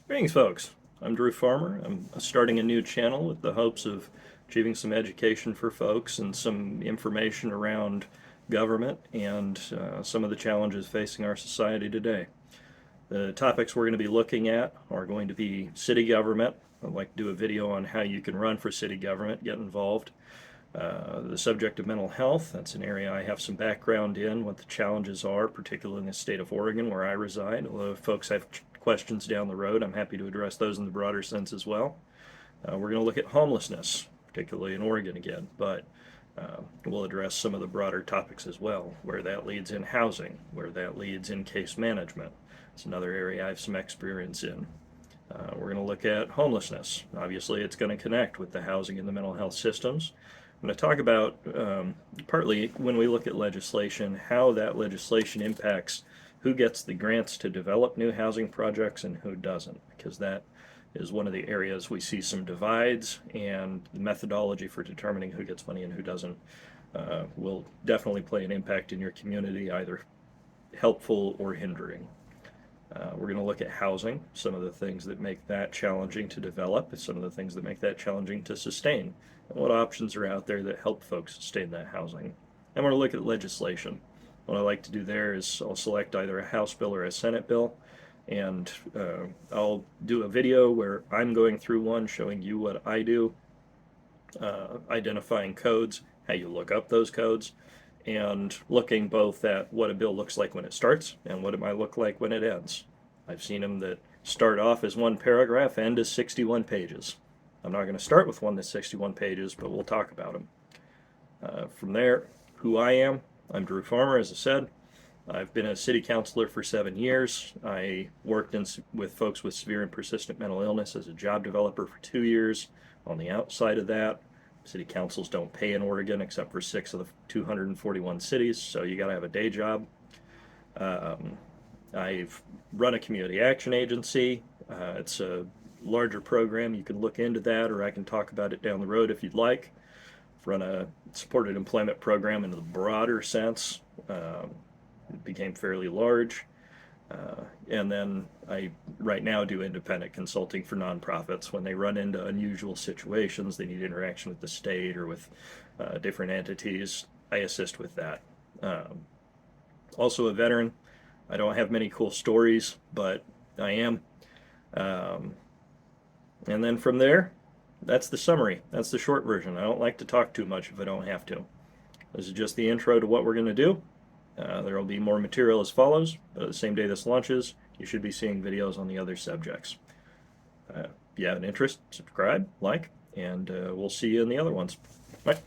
Greetings, folks. I'm Drew Farmer. I'm starting a new channel with the hopes of achieving some education for folks and some information around government and some of the challenges facing our society today. The topics we're going to be looking at are going to be city government. I'd like to do a video on how you can run for city government, get involved. The subject of mental health, that's an area I have some background in, what the challenges are, particularly in the state of Oregon where I reside. Although if folks have questions down the road, I'm happy to address those in the broader sense as well. We're going to look at homelessness, particularly in Oregon again, but we'll address some of the broader topics as well, where that leads in housing, where that leads in case management. It's another area I have some experience in. We're going to look at homelessness. Obviously, it's going to connect with the housing and the mental health systems. I'm going to talk about, partly when we look at legislation, how that legislation impacts who gets the grants to develop new housing projects and who doesn't, because that is one of the areas we see some divides, and the methodology for determining who gets money and who doesn't will definitely play an impact in your community, either helpful or hindering. We're going to look at housing, some of the things that make that challenging to develop, some of the things that make that challenging to sustain, and what options are out there that help folks sustain that housing. And we're going to look at legislation. What I like to do there is I'll select either a House bill or a Senate bill, and I'll do a video where I'm going through one showing you what I do, identifying codes, how you look up those codes, and looking both at what a bill looks like when it starts and what it might look like when it ends. I've seen them that start off as one paragraph, end as 61 pages. I'm not going to start with one that's 61 pages, but we'll talk about them. From there, who I am, I'm Drew Farmer, as I said. I've been a city councilor for 7 years. I worked with folks with severe and persistent mental illness as a job developer for 2 years. On the outside of that, city councils don't pay in Oregon except for 6 of the 241 cities, so you got to have a day job. I've run a community action agency. It's a larger program. You can look into that, or I can talk about it down the road if you'd like. I've run a supported employment program in the broader sense. It became fairly large. And then I right now do independent consulting for nonprofits. When they run into unusual situations, they need interaction with the state or with different entities, I assist with that. Also a veteran. I don't have many cool stories, but I am. And then from there, that's the summary. That's the short version. I don't like to talk too much if I don't have to. This is just the intro to what we're going to do. There will be more material as follows, but the same day this launches, you should be seeing videos on the other subjects. If you have an interest, subscribe, like, and we'll see you in the other ones. Bye.